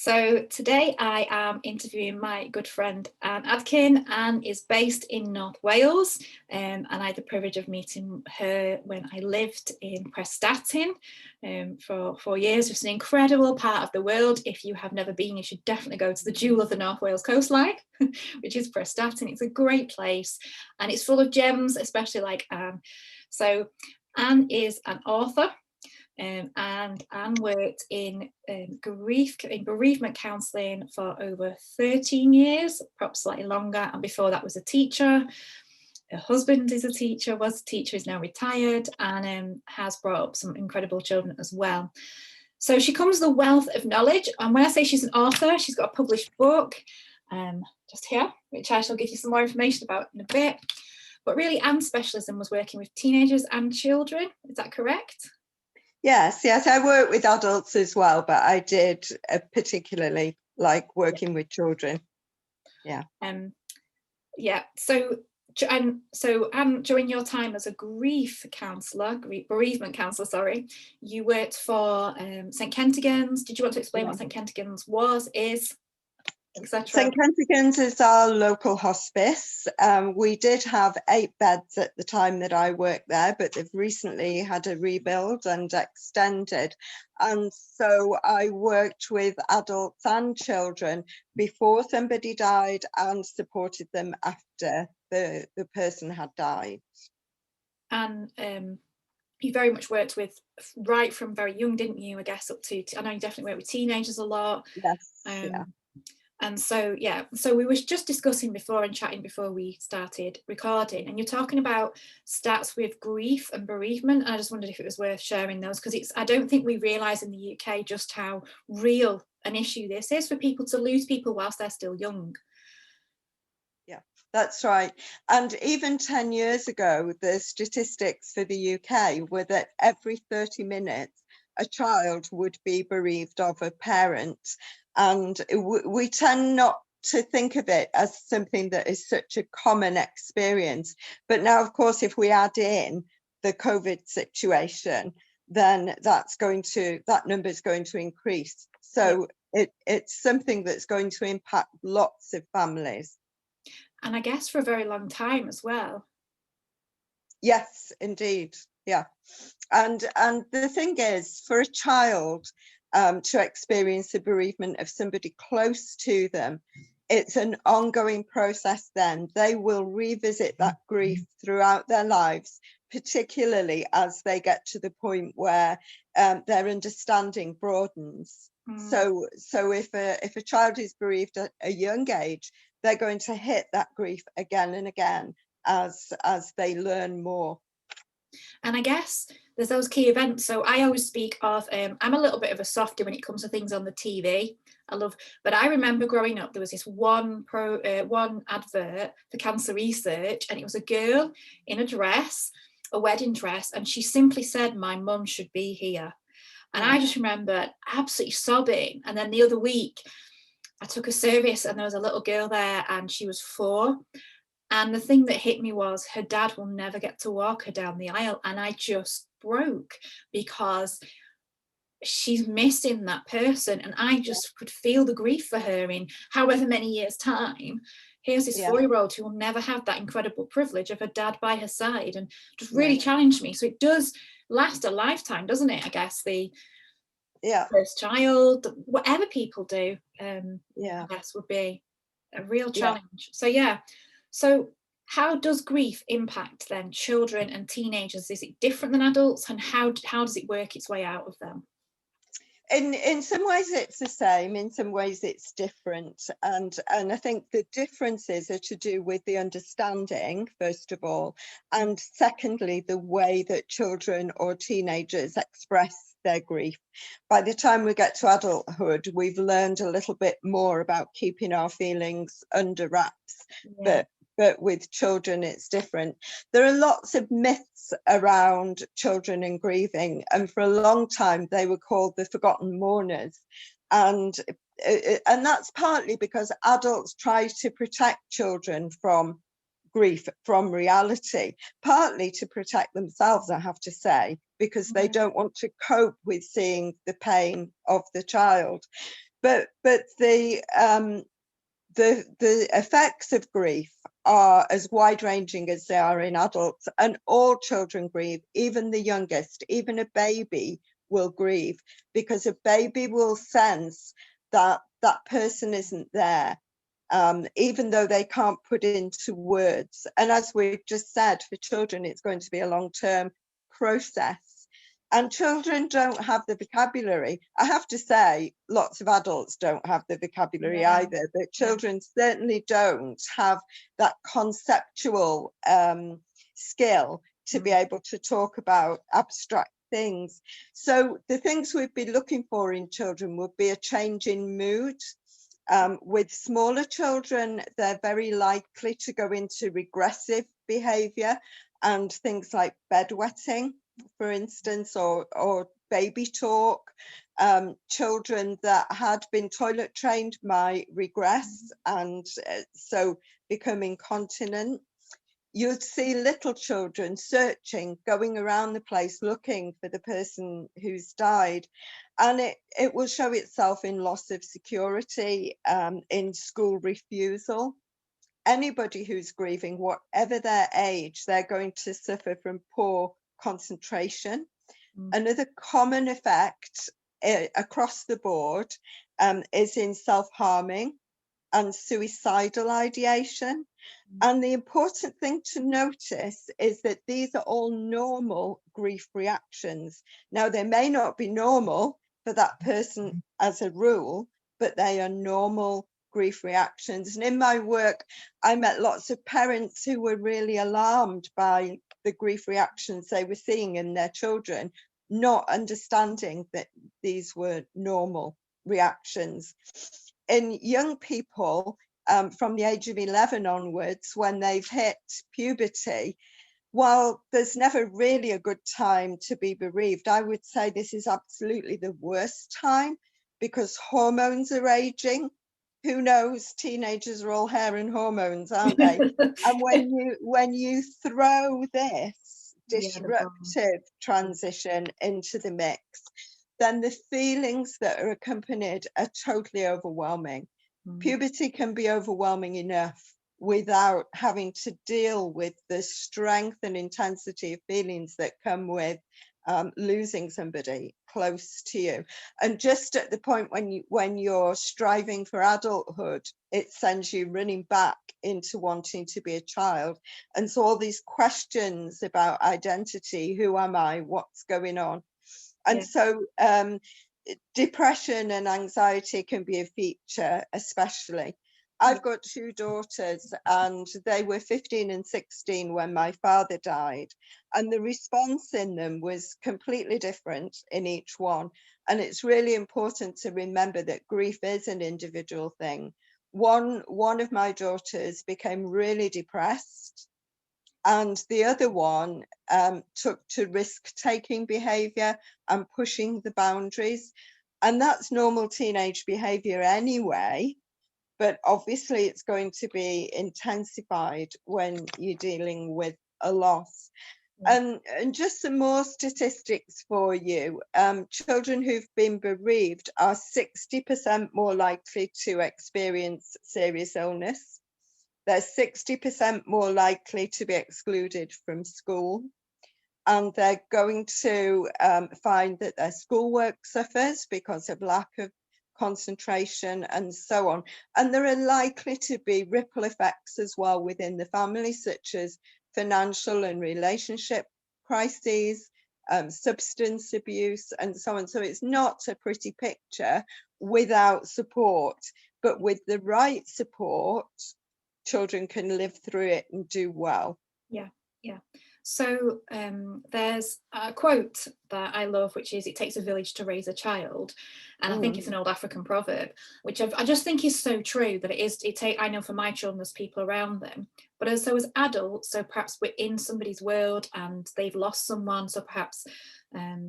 So today I am interviewing my good friend Anne Adkin. Anne is based in North Wales, and I had the privilege of meeting her when I lived in Prestatyn for 4 years. It's an incredible part of the world. If you have never been, you should definitely go to the jewel of the North Wales coastline, which is Prestatyn. It's a great place and it's full of gems, especially like Anne. So Anne is an author. And Anne worked in bereavement counselling for over 13 years, perhaps slightly longer. And before that was a teacher. Her husband is a teacher, was a teacher, is now retired, and has brought up some incredible children as well. So she comes with a wealth of knowledge. And when I say she's an author, she's got a published book just here, which I shall give you some more information about in a bit. But really, Anne's specialism was working with teenagers and children. Is that correct? Yes, I work with adults as well, but I did particularly like working with children. Yeah. So during your time as a bereavement counsellor, you worked for St Kentigern's. Did you want to explain what St Kentigern's is? St Kentigern's is our local hospice. We did have 8 beds at the time that I worked there, but they've recently had a rebuild and extended. And so I worked with adults and children before somebody died and supported them after the person had died. And you very much worked with right from very young, didn't you? I guess up to, I know you definitely worked with teenagers a lot. Yes. Yeah. And so we were just discussing before and chatting before we started recording, and you're talking about stats with grief and bereavement, and I just wondered if it was worth sharing those, because I don't think we realise in the UK just how real an issue this is for people to lose people whilst they're still young. Yeah, that's right. And even 10 years ago, the statistics for the UK were that every 30 minutes a child would be bereaved of a parent. And we tend not to think of it as something that is such a common experience. But now, of course, if we add in the COVID situation, then that number is going to increase. So it's something that's going to impact lots of families. And I guess for a very long time as well. Yes, indeed. Yeah. And the thing is, for a child to experience the bereavement of somebody close to them, it's an ongoing process then. They will revisit that grief throughout their lives, particularly as they get to the point where their understanding broadens. So if a child is bereaved at a young age, they're going to hit that grief again and again as they learn more. And I guess there's those key events. So I always speak of, I'm a little bit of a softie when it comes to things on the TV. But I remember growing up, there was this one advert for cancer research, and it was a girl in a dress, a wedding dress, and she simply said, "My mum should be here." And I just remember absolutely sobbing. And then the other week, I took a service and there was a little girl there and she was 4. And the thing that hit me was her dad will never get to walk her down the aisle. And I just broke because she's missing that person. And I just could feel the grief for her in however many years' time. Here's this 4-year-old who will never have that incredible privilege of a dad by her side, and just really challenged me. So it does last a lifetime, doesn't it? I guess the first child, whatever people do, I guess would be a real challenge. So how does grief impact then children and teenagers? Is it different than adults, and how does it work its way out of them? In some ways it's the same, in some ways it's different, and I think the differences are to do with the understanding, first of all, and secondly the way that children or teenagers express their grief. By the time we get to adulthood, we've learned a little bit more about keeping our feelings under wraps, but with children it's different. There are lots of myths around children and grieving, and for a long time they were called the forgotten mourners, and that's partly because adults try to protect children from grief, from reality, partly to protect themselves, I have to say, because they don't want to cope with seeing the pain of the child. but the effects of grief are as wide-ranging as they are in adults, and all children grieve, even the youngest. Even a baby will grieve, because a baby will sense that that person isn't there, even though they can't put it into words. And as we've just said, for children, it's going to be a long-term process. And children don't have the vocabulary. I have to say, lots of adults don't have the vocabulary either, but children certainly don't have that conceptual skill to be able to talk about abstract things. So the things we'd be looking for in children would be a change in mood. With smaller children, they're very likely to go into regressive behavior, and things like bedwetting, for instance, or baby talk. Children that had been toilet trained might regress and so become incontinent. You'd see little children searching, going around the place looking for the person who's died. And it will show itself in loss of security, in school refusal. Anybody who's grieving, whatever their age, they're going to suffer from poor concentration. Another common effect across the board is in self-harming and suicidal ideation. And the important thing to notice is that these are all normal grief reactions. Now, they may not be normal for that person as a rule, but they are normal grief reactions. And in my work, I met lots of parents who were really alarmed by the grief reactions they were seeing in their children, not understanding that these were normal reactions. In young people, from the age of 11 onwards, when they've hit puberty, while there's never really a good time to be bereaved, I would say this is absolutely the worst time, because hormones are raging. Who knows? Teenagers are all hair and hormones, aren't they? And when you throw this disruptive transition into the mix, then the feelings that are accompanied are totally overwhelming. Puberty can be overwhelming enough without having to deal with the strength and intensity of feelings that come with losing somebody close to you. And just at the point when you're striving for adulthood, it sends you running back into wanting to be a child. And so all these questions about identity, who am I, what's going on? And so depression and anxiety can be a feature, especially. I've got two daughters, and they were 15 and 16 when my father died. And the response in them was completely different in each one. And it's really important to remember that grief is an individual thing. One of my daughters became really depressed, and the other one took to risk-taking behavior and pushing the boundaries. And that's normal teenage behavior anyway, but obviously it's going to be intensified when you're dealing with a loss. And just some more statistics for you. Children who've been bereaved are 60% more likely to experience serious illness. They're 60% more likely to be excluded from school, and they're going to find that their schoolwork suffers because of lack of concentration and so on. And there are likely to be ripple effects as well within the family, such as financial and relationship crises, substance abuse, and so on. So it's not a pretty picture without support, but with the right support, children can live through it and do well. Yeah. So there's a quote that I love, which is, "It takes a village to raise a child." And I think it's an old African proverb, which I just think is so true, that I know for my children, there's people around them, but also as adults, so perhaps we're in somebody's world and they've lost someone. So perhaps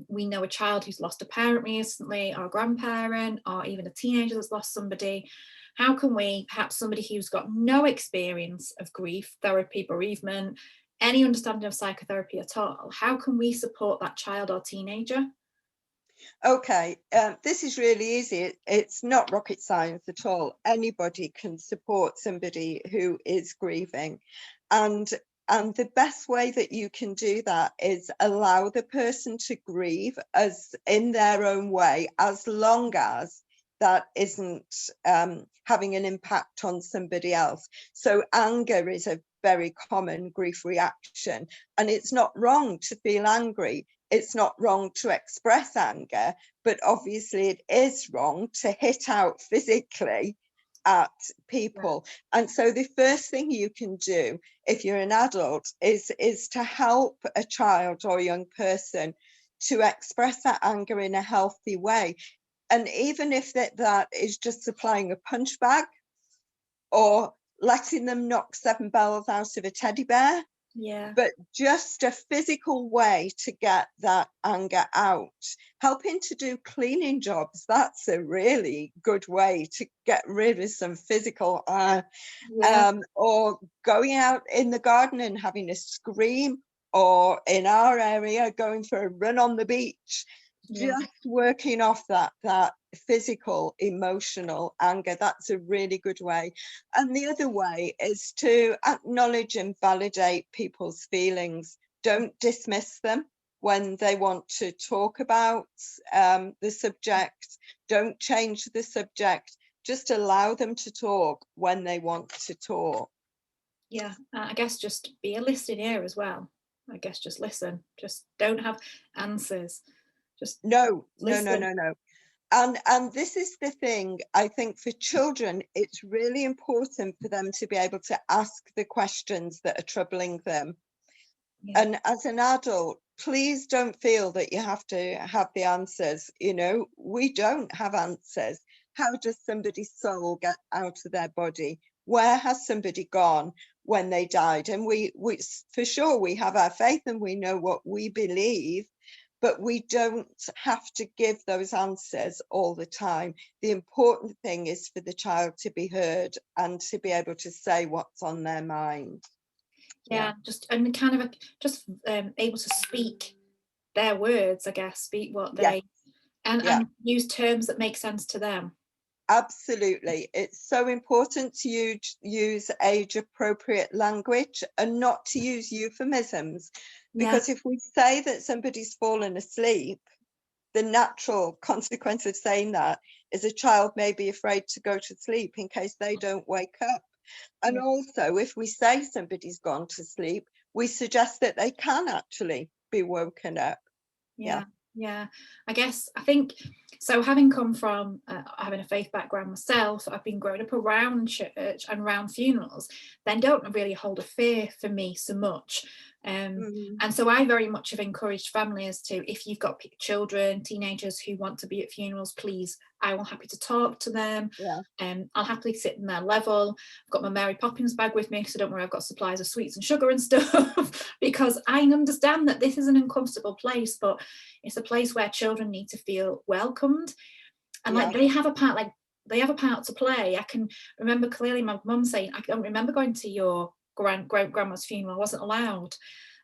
we know a child who's lost a parent recently, or a grandparent, or even a teenager that's lost somebody. How can we, perhaps somebody who's got no experience of grief, therapy, bereavement, any understanding of psychotherapy at all, how can we support that child or teenager? Okay, this is really easy. It's not rocket science at all. Anybody can support somebody who is grieving, and the best way that you can do that is allow the person to grieve as in their own way, as long as that isn't having an impact on somebody else. So anger is a very common grief reaction, and it's not wrong to feel angry. It's not wrong to express anger, but obviously it is wrong to hit out physically at people. And so the first thing you can do if you're an adult is to help a child or young person to express that anger in a healthy way. And even if that is just supplying a punch bag or letting them knock 7 bells out of a teddy bear, Yeah. but just a physical way to get that anger out. Helping to do cleaning jobs, that's a really good way to get rid of some physical Yeah. or going out in the garden and having a scream, or in our area going for a run on the beach, Yeah. just working off that physical emotional anger. That's a really good way. And the other way is to acknowledge and validate people's feelings. Don't dismiss them when they want to talk about the subject. Don't change the subject. Just allow them to talk when they want to talk. Yeah. I guess just be a listening ear as well. I guess just listen. Just don't have answers. Just No, no, no, listen. no, no. And this is the thing, I think for children, it's really important for them to be able to ask the questions that are troubling them. Yeah. And as an adult, please don't feel that you have to have the answers. You know, we don't have answers. How does somebody's soul get out of their body? Where has somebody gone when they died? And we for sure we have our faith and we know what we believe, but we don't have to give those answers all the time. The important thing is for the child to be heard and to be able to say what's on their mind. Yeah. Yeah. Just and kind of just able to speak their words, I guess, speak what Yeah. they Yeah. and use terms that make sense to them. Absolutely. It's so important to use age appropriate language and not to use euphemisms. Yeah. Because if we say that somebody's fallen asleep, the natural consequence of saying that is a child may be afraid to go to sleep in case they don't wake up. And Yeah. also, if we say somebody's gone to sleep, we suggest that they can actually be woken up. Yeah. Yeah, yeah. I think so. Having come from having a faith background myself, I've been growing up around church and around funerals. Then don't really hold a fear for me so much. Mhm. And so I very much have encouraged families to, if you've got children, teenagers who want to be at funerals, please, I will happy to talk to them. Yeah. I'll happily sit in their level. I've got my Mary Poppins bag with me, so don't worry, I've got supplies of sweets and sugar and stuff because I understand that this is an uncomfortable place, but it's a place where children need to feel welcomed and Yeah. like they have a part, they have a part to play. I can remember clearly my mum saying, I don't remember going to your grandma's funeral. I wasn't allowed.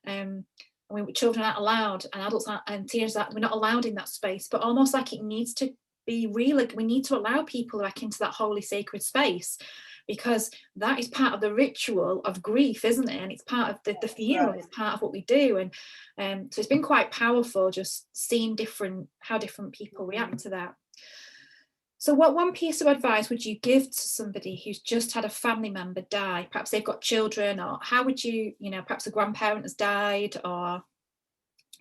Children aren't allowed, and adults aren't, and teenagers aren't, we're not allowed in that space. But almost like it needs to be real. Like we need to allow people back into that holy sacred space, because that is part of the ritual of grief, isn't it? And it's part of the funeral. Right. It's part of what we do. And so it's been quite powerful just seeing how different people react to that. So what one piece of advice would you give to somebody who's just had a family member die? Perhaps they've got children, or how would you, perhaps a grandparent has died, or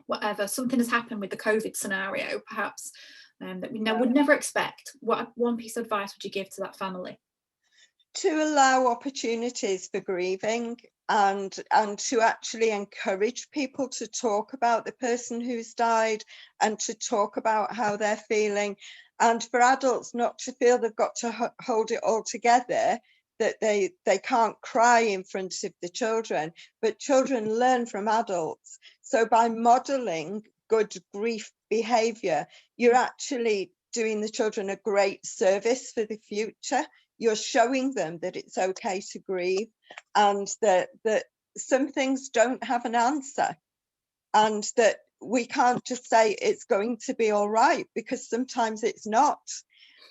whatever, something has happened with the COVID scenario, perhaps, that we Yeah. would never expect. What one piece of advice would you give to that family? To allow opportunities for grieving, and to actually encourage people to talk about the person who's died and to talk about how they're feeling, and for adults not to feel they've got to hold it all together, that they can't cry in front of the children, but children learn from adults. So by modeling good grief behavior, you're actually doing the children a great service for the future. You're showing them that it's okay to grieve, and that some things don't have an answer, and that we can't just say it's going to be all right, because sometimes it's not.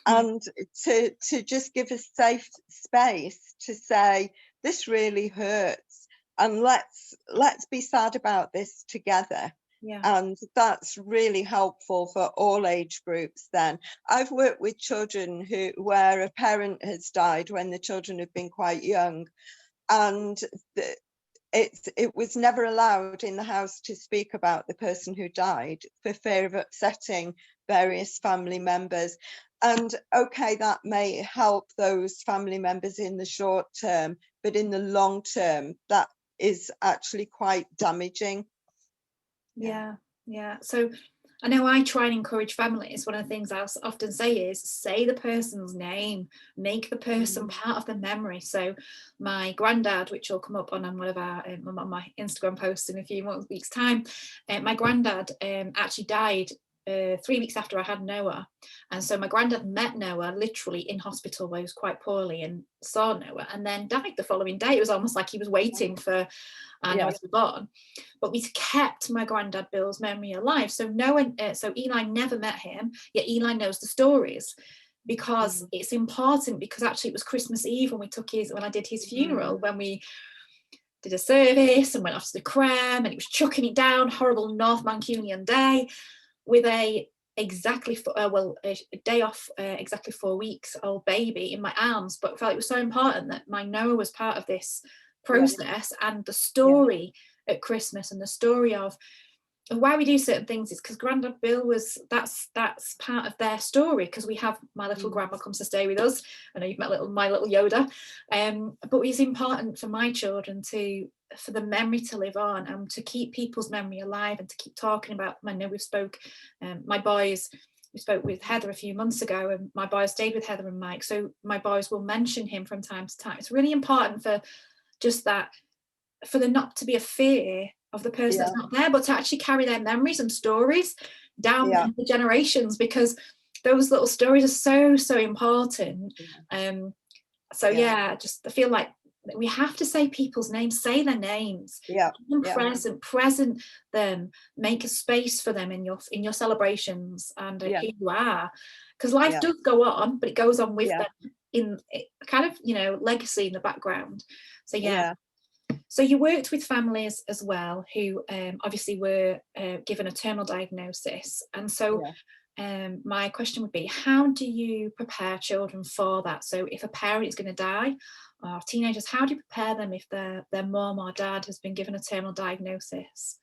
And to just give a safe space to say, this really hurts, and let's be sad about this together. Yeah. And that's really helpful for all age groups. Then I've worked with children where a parent has died when the children have been quite young, and it was never allowed in the house to speak about the person who died for fear of upsetting various family members. And okay, that may help those family members in the short term, but in the long term, that is actually quite damaging. Yeah. So I know I try and encourage families. One of the things I often say is say the person's name, make the person part of the memory. So my granddad, which will come up on one of our on my Instagram posts in a few weeks' time, my granddad actually died 3 weeks after I had Noah. And so my granddad met Noah literally in hospital where he was quite poorly, and saw Noah, and then died the following day. It was almost like he was waiting for Noah to be born. But we kept my granddad Bill's memory alive. So so Eli never met him, yet Eli knows the stories, because it's important. Because actually it was Christmas Eve when I did his funeral, when we did a service and went off to the creme, and it was chucking it down, horrible North Mancunian day, with a day off, exactly 4 weeks old baby in my arms. But I felt it was so important that my Noah was part of this process, and the story at Christmas, and the story of why we do certain things is because Grandad Bill that's part of their story, because we have my little grandma comes to stay with us. I know you've met my little Yoda, but it's important for my children for the memory to live on, and to keep people's memory alive, and to keep talking about. I know we spoke with Heather a few months ago, and my boys stayed with Heather and Mike, so my boys will mention him from time to time. It's really important for just that, for there not to be a fear of the person that's not there, but to actually carry their memories and stories down the generations, because those little stories are so important. Just I feel like we have to say people's names, say their names, present them, make a space for them in your celebrations and who you are, because life does go on, but it goes on with them in kind of legacy in the background. So you worked with families as well who obviously were given a terminal diagnosis, and so my question would be, how do you prepare children for that? So if a parent is going to die, or teenagers, how do you prepare them if their mom or dad has been given a terminal diagnosis?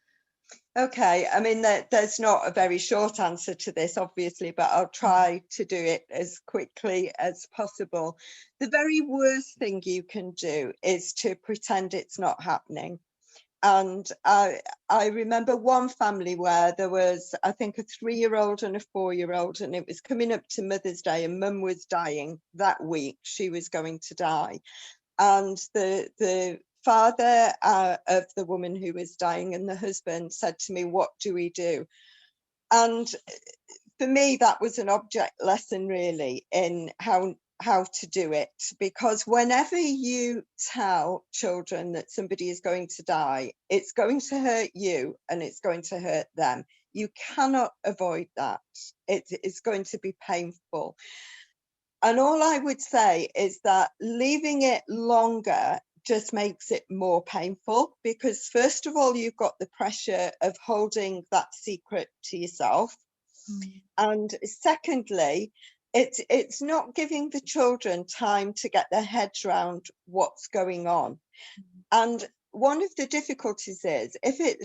Okay, I mean, there's not a very short answer to this, obviously, but I'll try to do it as quickly as possible. The very worst thing you can do is to pretend it's not happening. And I remember one family where there was, I think, a 3-year-old and a 4-year-old, and it was coming up to Mother's Day, and Mum was dying that week. She was going to die. And the father of the woman who was dying and the husband said to me, "What do we do?" And for me, that was an object lesson really in how to do it, because whenever you tell children that somebody is going to die, it's going to hurt you and it's going to hurt them. You cannot avoid that. It's going to be painful. And all I would say is that leaving it longer just makes it more painful, because first of all, you've got the pressure of holding that secret to yourself. And secondly, it's not giving the children time to get their heads around what's going on. And one of the difficulties is,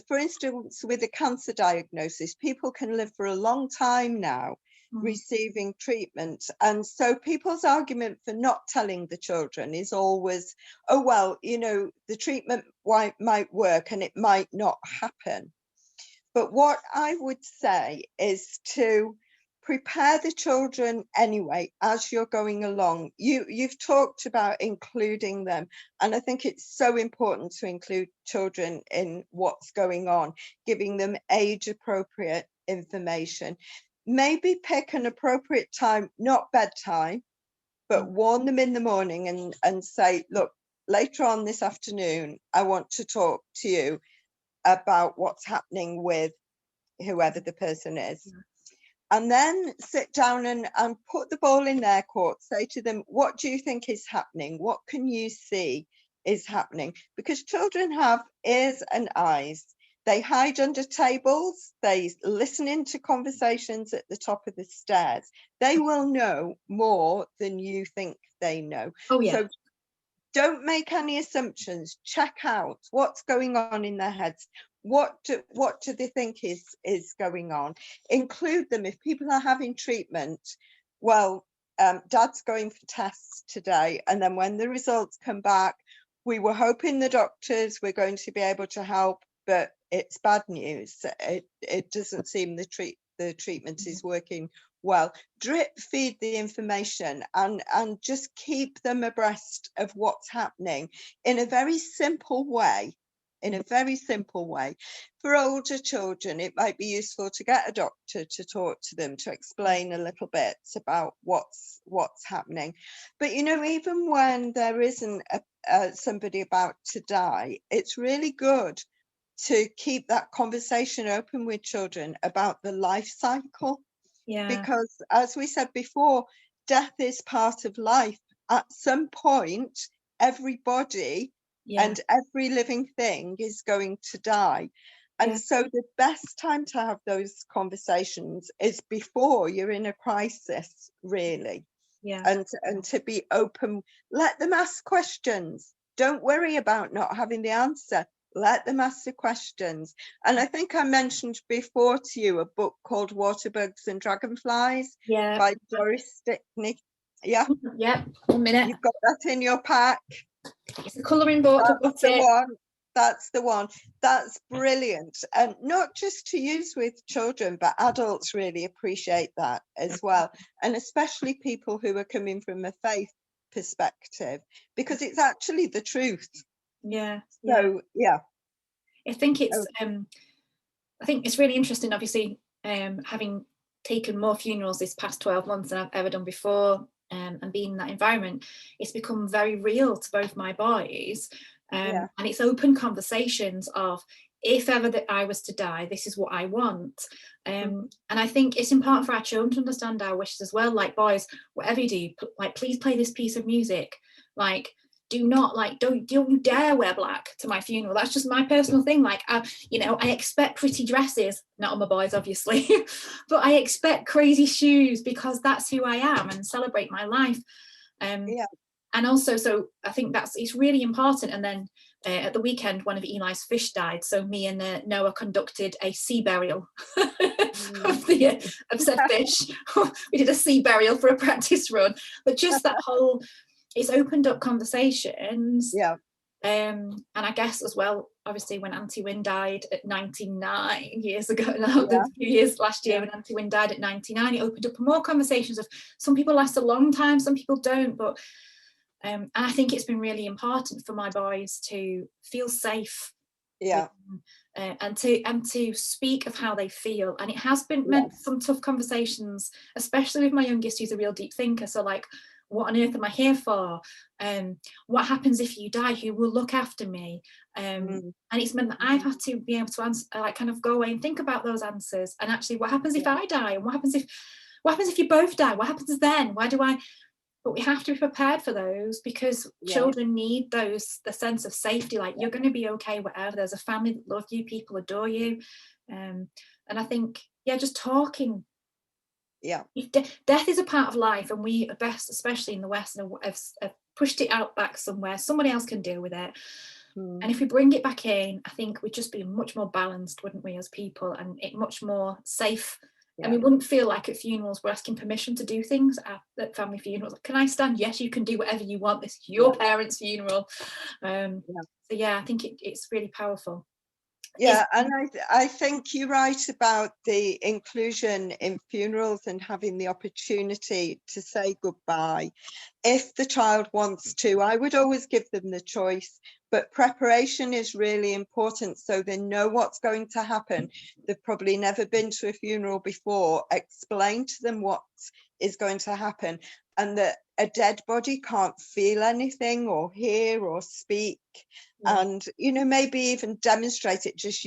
for instance, with a cancer diagnosis, people can live for a long time now receiving treatment. And so people's argument for not telling the children is always, oh, well, the treatment might work and it might not happen. But what I would say is to prepare the children anyway as you're going along. You've talked about including them, and I think it's so important to include children in what's going on, giving them age appropriate information. Maybe pick an appropriate time, not bedtime, but warn them in the morning and say, look, later on this afternoon, I want to talk to you about what's happening with whoever the person is. And then sit down and put the ball in their court. Say to them, what do you think is happening? What can you see is happening? Because children have ears and eyes. They hide under tables. They listen into conversations at the top of the stairs. They will know more than you think they know. Oh, yeah. So don't make any assumptions. Check out what's going on in their heads. What do they think is going on? Include them. If people are having treatment, well, Dad's going for tests today, and then when the results come back, we were hoping the doctors were going to be able to help, but it's bad news. It doesn't seem the treatment is working well. Drip feed the information and just keep them abreast of what's happening in a very simple way. For older children, it might be useful to get a doctor to talk to them, to explain a little bit about what's happening. But you know, even when there isn't somebody about to die, it's really good to keep that conversation open with children about the life cycle. Yeah. Because as we said before, death is part of life. At some point, everybody and every living thing is going to die. And so the best time to have those conversations is before you're in a crisis, really. And to be open, let them ask questions. Don't worry about not having the answer. Let them ask the questions. And I think I mentioned before to you a book called Water Bugs and Dragonflies by Doris Stickney. Yeah. 1 minute. You've got that in your pack. It's a colouring book. That's the one. That's the one. That's brilliant. And not just to use with children, but adults really appreciate that as well. And especially people who are coming from a faith perspective, because it's actually the truth. So I think it's really interesting, obviously, having taken more funerals this past 12 months than I've ever done before, and being in that environment, it's become very real to both my boys, and it's open conversations of, if ever that I was to die, this is what I want. And I think it's important for our children to understand our wishes as well. Like, boys, whatever you do, like, please play this piece of music. Like, do not, like, don't you dare wear black to my funeral. That's just my personal thing. Like, you know, I expect pretty dresses, not on my boys, obviously, but I expect crazy shoes because that's who I am, and celebrate my life. And also, so I think it's really important. And then at the weekend, one of Eli's fish died. So me and Noah conducted a sea burial of said fish. We did a sea burial for a practice run. But just that whole, it's opened up conversations. And I guess as well, obviously, when Auntie Wynne died at 99 years ago, a few years last year, when Auntie Wynne died at 99, it opened up more conversations of, some people last a long time, some people don't, but and I think it's been really important for my boys to feel safe, and to speak of how they feel. And it has been meant some tough conversations, especially with my youngest, who's a real deep thinker. So, like, what on earth am I here for? What happens if you die? Who will look after me? And it's meant that I've had to be able to answer, like, kind of go away and think about those answers. And actually, what happens if I die? And what happens if you both die? What happens then? But we have to be prepared for those, because children need the sense of safety. Like, you're going to be okay, whatever. There's a family that love you, people adore you. And I think, just talking. Death is a part of life, and we, best, especially in the West, have pushed it out back somewhere. Somebody else can deal with it. And if we bring it back in, I think we'd just be much more balanced, wouldn't we, as people, and it much more safe. And we wouldn't feel like at funerals we're asking permission to do things at family funerals. Can I stand? Yes, you can do whatever you want. This is your parents' funeral. So I think it's really powerful. And I think you're right about the inclusion in funerals and having the opportunity to say goodbye. if the child wants to. I would always give them the choice, but preparation is really important so they know what's going to happen. They've probably never been to a funeral before. Explain to them what is going to happen, and that a dead body can't feel anything or hear or speak. Yeah. And, you know, maybe even demonstrate it just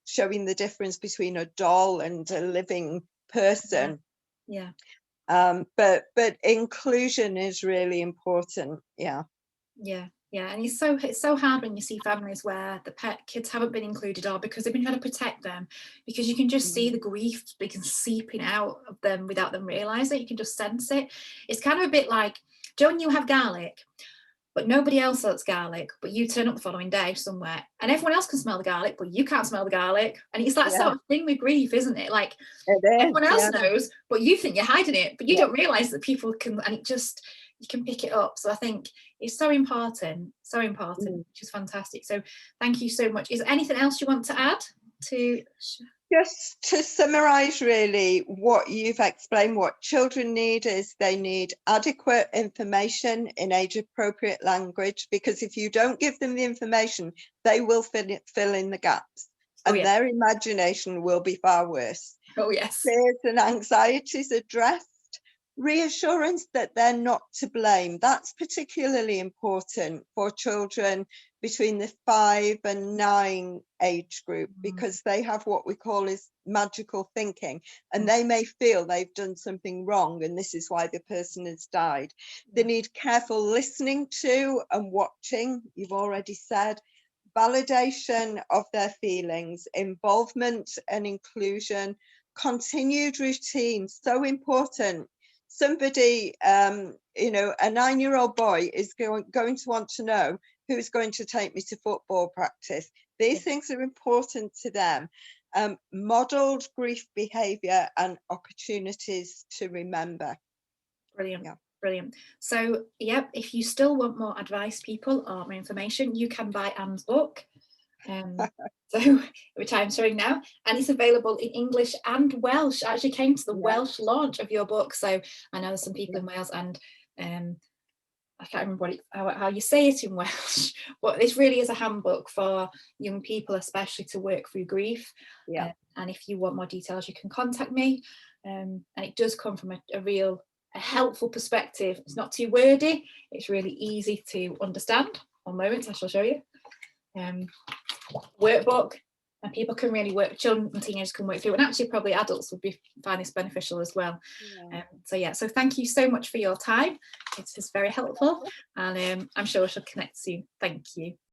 showing the difference between a doll and a living person. Yeah. But inclusion is really important. Yeah. Yeah, yeah, and it's so hard when you see families where the pet kids haven't been included, or because they've been trying to protect them, because you can just see the grief begin seeping out of them without them realising it. You can just sense it. It's kind of a bit like, don't you have garlic, but nobody else has garlic, but you turn up the following day somewhere and everyone else can smell the garlic, but you can't smell the garlic. And it's that Yeah, sort of thing with grief, isn't it? Like, it is. everyone else Yeah. knows, but you think you're hiding it, but you Yeah. don't realise that people can, and it just, you can pick it up. So I think it's so important, which is fantastic. So thank you so much. Is there anything else you want to add to? Just to summarize, really, what you've explained, what children need is they need adequate information in age appropriate language, because if you don't give them the information, they will fill in the gaps, and their imagination will be far worse. Oh yes. Fears and anxieties addressed. Reassurance that they're not to blame. That's particularly important for children between the 5 and 9 age group, because they have what we call is magical thinking, and they may feel they've done something wrong and this is why the person has died. They need careful listening to and watching, you've already said, validation of their feelings, involvement and inclusion, continued routine, so important. Somebody, you know, a 9-year-old boy is going to want to know who's going to take me to football practice. These things are important to them. Modeled grief behavior and opportunities to remember. Brilliant. Brilliant. So, yep, if you still want more advice, people, or more information, you can buy Anne's book. So, which I'm showing now, and it's available in English and Welsh. I actually came to the Welsh launch of your book, so I know there's some people in Wales, and I can't remember how you say it in Welsh, but this really is a handbook for young people, especially to work through grief. And if you want more details, you can contact me. And it does come from a real helpful perspective. It's not too wordy. It's really easy to understand. One moment, I shall show you. Workbook, and people can really work, children and teenagers can work through, and actually probably adults would find this beneficial as well. So thank you so much for your time. It is very helpful, and I'm sure we shall connect soon. Thank you.